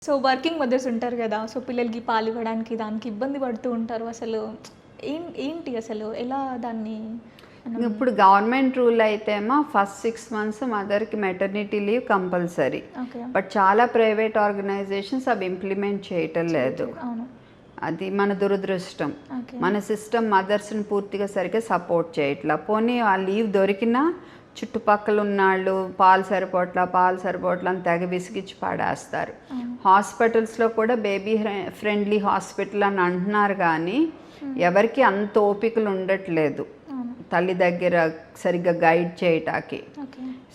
So working mothers ఉంటారు కదా, so పిల్లలకి పాలు ఇవ్వడానికి దానికి ఇబ్బంది పడుతూ ఉంటారు. అసలు ఏంటి అసలు ఎలా దాన్ని ఇప్పుడు గవర్నమెంట్ రూల్ అయితేమో ఫస్ట్ 6 months మదర్కి మెటర్నిటీ లీవ్ కంపల్సరీ. బట్ చాలా ప్రైవేట్ ఆర్గనైజేషన్స్ అవి ఇంప్లిమెంట్ చేయటం లేదు. అది మన దురదృష్టం. మన సిస్టమ్ మదర్స్ని పూర్తిగా సరిగ్గా సపోర్ట్ చేయట్లా. పోనీ ఆ లీవ్ దొరికినా చుట్టుపక్కల ఉన్నాళ్ళు పాలు సరిపోట్ల అని తెగ విసిగిచ్చి పడేస్తారు. హాస్పిటల్స్లో కూడా బేబీ ఫ్రెండ్లీ హాస్పిటల్ అని అంటున్నారు, కానీ ఎవరికి అంత ఓపికలు ఉండట్లేదు తల్లి దగ్గర సరిగ్గా గైడ్ చేయటానికి.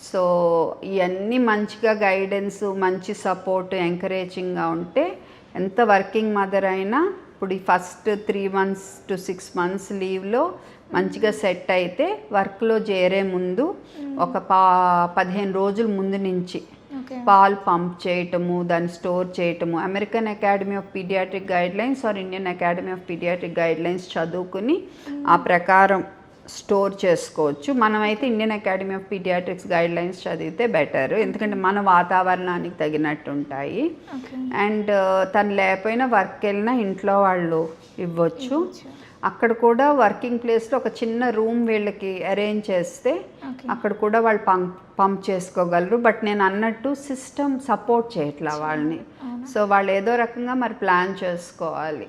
సో ఇవన్నీ మంచిగా గైడెన్స్, మంచి సపోర్ట్, ఎంకరేజింగ్గా ఉంటే ఎంత వర్కింగ్ మదర్ అయినా ఇప్పుడు ఈ ఫస్ట్ 3 months to 6 months లీవ్లో మంచిగా సెట్ అయితే వర్క్లో చేరే ముందు ఒక 15 రోజుల ముందు నుంచి పాలు పంప్ చేయటము, దాన్ని స్టోర్ చేయటము, American Academy of paediatric guidelines or Indian Academy of paediatric guidelines చదువుకుని ఆ ప్రకారం స్టోర్ చేసుకోవచ్చు. మనమైతే Indian Academy of paediatrics guidelines చదివితే బెటర్, ఎందుకంటే మన వాతావరణానికి తగినట్టు ఉంటాయి. అండ్ తను లేకపోయినా వర్క్ వెళ్ళినా ఇంట్లో వాళ్ళు ఇవ్వచ్చు. అక్కడ కూడా వర్కింగ్ ప్లేస్లో ఒక చిన్న రూమ్ వీళ్ళకి అరేంజ్ చేస్తే అక్కడ కూడా వాళ్ళు పంప్ చేసుకోగలరు. బట్ నేను అన్నట్టు సిస్టమ్ సపోర్ట్ చేయట్లా వాళ్ళని. సో వాళ్ళు ఏదో రకంగా మరి ప్లాన్ చేసుకోవాలి.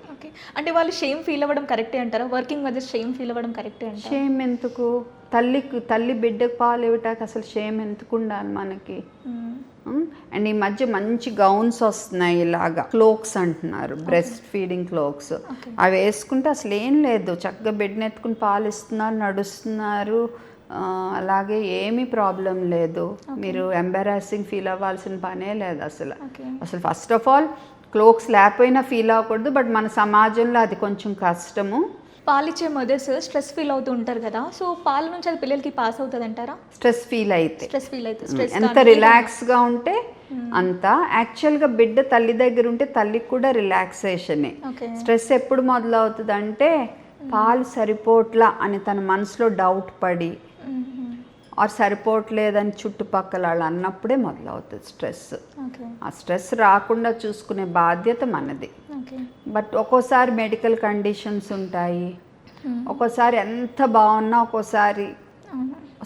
అంటే వాళ్ళు షేమ్ ఫీల్ అవ్వడం కరెక్టే అంటారా? వర్కింగ్ మదర్ షేమ్ ఫీల్ అవ్వడం కరెక్టే అంటారా? షేమ్ ఎందుకు? తల్లి బిడ్డకు పాలు ఇవ్వటానికి అసలు షేమ్ ఎందుకు ఉండాలి మనకి? అండ్ ఈ మధ్య మంచి గౌన్స్ వస్తున్నాయి, ఇలాగా క్లోక్స్ అంటున్నారు, బ్రెస్ట్ ఫీడింగ్ క్లోక్స్. అవి వేసుకుంటే అసలు ఏం లేదు, చక్కగా బిడ్డను ఎత్తుకుని పాలు ఇస్తున్నారు, నడుస్తున్నారు, అలాగే ఏమీ ప్రాబ్లం లేదు. మీరు ఎంబారాసింగ్ ఫీల్ అవ్వాల్సిన పనే లేదు అసలు ఫస్ట్ ఆఫ్ ఆల్ క్లోక్స్ లేకపోయినా ఫీల్ అవ్వకూడదు. బట్ మన సమాజంలో అది కొంచెం కష్టము. పాలిచ్చే మదర్స్ స్ట్రెస్ ఫీల్ అవుతూ ఉంటారు కదా, సో పాల నుంచి అది పిల్లలకి పాస్ అవుతుంది అంటారా? స్ట్రెస్ ఫీల్ అయితే ఎంత రిలాక్స్గా ఉంటే అంత. యాక్చువల్గా బిడ్డ తల్లి దగ్గర ఉంటే తల్లికి కూడా రిలాక్సేషనే. స్ట్రెస్ ఎప్పుడు మొదలవుతుంది అంటే పాలు సరిపోట్లా అని తన మనసులో డౌట్ పడి ఆర్ సరిపోవట్లేదని చుట్టుపక్కల వాళ్ళు అన్నప్పుడే మొదలవుతుంది స్ట్రెస్. ఆ స్ట్రెస్ రాకుండా చూసుకునే బాధ్యత మనది. బట్ ఒక్కోసారి మెడికల్ కండిషన్స్ ఉంటాయి, ఒక్కోసారి ఎంత బాగున్నా ఒక్కోసారి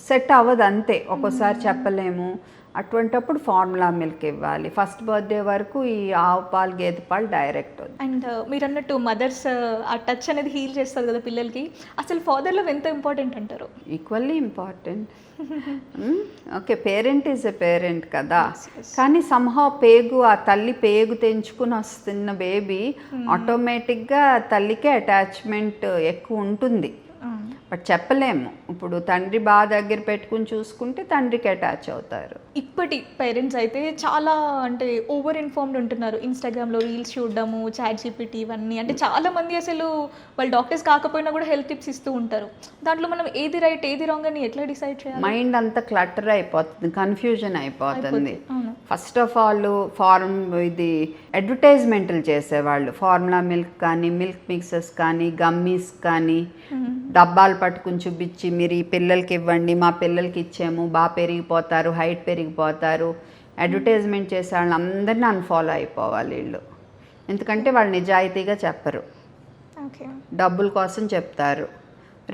సెట్ అవ్వదు, అంతే. ఒక్కోసారి చెప్పలేము. అటువంటప్పుడు ఫార్ములా మిల్క్ ఇవ్వాలి. ఫస్ట్ బర్త్డే వరకు ఈ ఆవు పాలు, గేదె పాలు డైరెక్ట్. అండ్ మీరు అన్నట్టు మదర్స్ ఆ టచ్ అనేది హీల్ చేస్తారు కదా పిల్లలకి, అసలు ఫాదర్ లవ్ ఎంత ఇంపార్టెంట్ అంటారు? Equally important. Okay, parent is a parent కదా, కానీ సంహౌ ఆ తల్లి పేగు తెంచుకుని వస్తున్న బేబీ ఆటోమేటిక్గా తల్లికే అటాచ్మెంట్ ఎక్కువ ఉంటుంది. బట్ చెప్పలేము. ఇప్పుడు తండ్రి బాగా దగ్గర పెట్టుకుని చూసుకుంటే తండ్రికి అటాచ్ అవుతారు. ఇప్పటి పేరెంట్స్ అయితే చాలా అంటే ఓవర్ ఇన్ఫార్మ్డ్ ఉంటున్నారు. ఇన్స్టాగ్రామ్లో రీల్స్ చూడడము, ChatGPT ఇవన్నీ. అంటే చాలా మంది అసలు వాళ్ళు డాక్టర్స్ కాకపోయినా కూడా హెల్త్ టిప్స్ ఇస్తూ ఉంటారు. దాంట్లో మనం ఏది రైట్ ఏది రాంగ్ అని ఎట్లా డిసైడ్ చేయాలి? మైండ్ అంతా క్లటర్ అయిపోతుంది, కన్ఫ్యూజన్ అయిపోతుంది. ఫస్ట్ ఆఫ్ ఆల్ ఇది అడ్వర్టైజ్మెంట్లు చేసేవాళ్ళు, ఫార్ములా మిల్క్ కానీ, మిల్క్ మిక్సెస్ కానీ, గమ్మీస్ కానీ డబ్బాలు పట్టుకుని చూపించి మీరు ఈ పిల్లలకి ఇవ్వండి, మా పిల్లలకి ఇచ్చాము, బాగా పెరిగిపోతారు, హైట్ పెరిగిపోతారు. అడ్వర్టైజ్మెంట్ చేసే వాళ్ళని అందరినీ అన్ఫాలో అయిపోవాలి వీళ్ళు. ఎందుకంటే వాళ్ళు నిజాయితీగా చెప్పరు, డబ్బుల కోసం చెప్తారు.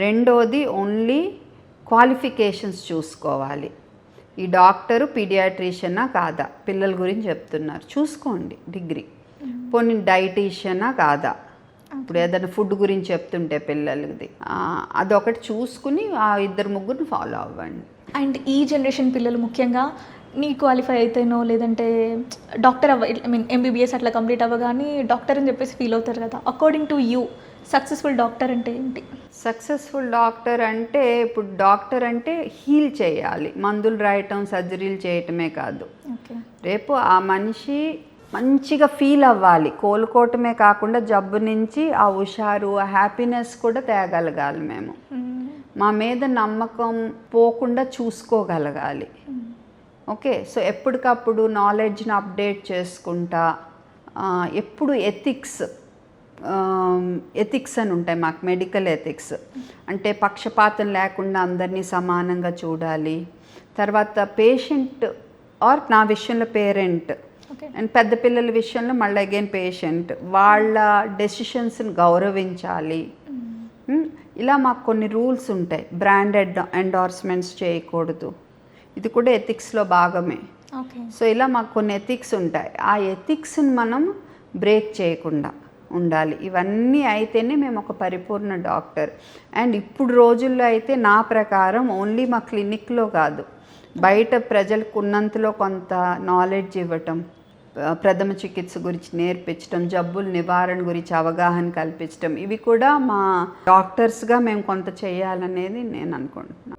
రెండోది ఓన్లీ క్వాలిఫికేషన్స్ చూసుకోవాలి. ఈ డాక్టరు పీడియాట్రిషియనా కాదా, పిల్లల గురించి చెప్తున్నారు చూసుకోండి, డిగ్రీ. పోనీ డైటీషియనా కాదా, ఇప్పుడు ఏదైనా ఫుడ్ గురించి చెప్తుంటే పిల్లలది, అదొకటి చూసుకుని ఆ 2-3 ఫాలో అవ్వండి. అండ్ ఈ జనరేషన్ పిల్లలు ముఖ్యంగా నీ క్వాలిఫై అయితేనో లేదంటే డాక్టర్ MBBS అట్లా కంప్లీట్ అవ్వగానే డాక్టర్ అని చెప్పేసి ఫీల్ అవుతారు కదా. According to you successful doctor అంటే ఏంటి? సక్సెస్ఫుల్ డాక్టర్ అంటే ఇప్పుడు డాక్టర్ అంటే హీల్ చేయాలి, మందులు రాయటం, సర్జరీలు చేయటమే కాదు. రేపు ఆ మనిషి మంచిగా ఫీల్ అవ్వాలి, కోలుకోవటమే కాకుండా జబ్బు నుంచి ఆ హుషారు, ఆ హ్యాపీనెస్ కూడా తేగలగాలి. మేము మా మీద నమ్మకం పోకుండా చూసుకోగలగాలి. ఓకే, సో ఎప్పటికప్పుడు నాలెడ్జ్ని అప్డేట్ చేసుకుంటా, ఎప్పుడు ఎథిక్స్ అని ఉంటాయి మాకు, మెడికల్ ఎథిక్స్ అంటే పక్షపాతం లేకుండా అందరినీ సమానంగా చూడాలి. తర్వాత పేషెంట్ ఆర్ నా విషయంలో పేరెంట్ ఓకే. అండ్ పెద్ద పిల్లల విషయంలో మళ్ళీ అగైన్ పేషెంట్ వాళ్ళ డెసిషన్స్ని గౌరవించాలి. ఇలా మాకు కొన్ని రూల్స్ ఉంటాయి. బ్రాండ్ ఎండార్స్మెంట్స్ చేయకూడదు, ఇది కూడా ఎథిక్స్లో భాగమే. ఓకే. సో ఇలా మాకు కొన్ని ఎథిక్స్ ఉంటాయి. ఆ ఎథిక్స్ని మనం బ్రేక్ చేయకుండా ఉండాలి. ఇవన్నీ అయితేనే మేము ఒక పరిపూర్ణ డాక్టర్. అండ్ ఇప్పుడు రోజుల్లో అయితే నా ప్రకారం ఓన్లీ మా క్లినిక్లో కాదు, బయట ప్రజలకు ఉన్నంతలో కొంత నాలెడ్జ్ ఇవ్వటం, ప్రథమ చికిత్స గురించి నేర్పించడం, జబ్బుల నివారణ గురించి అవగాహన కల్పించడం, ఇవి కూడా మా డాక్టర్స్గా మేము కొంత చేయాలనేది నేను అనుకుంటున్నాను.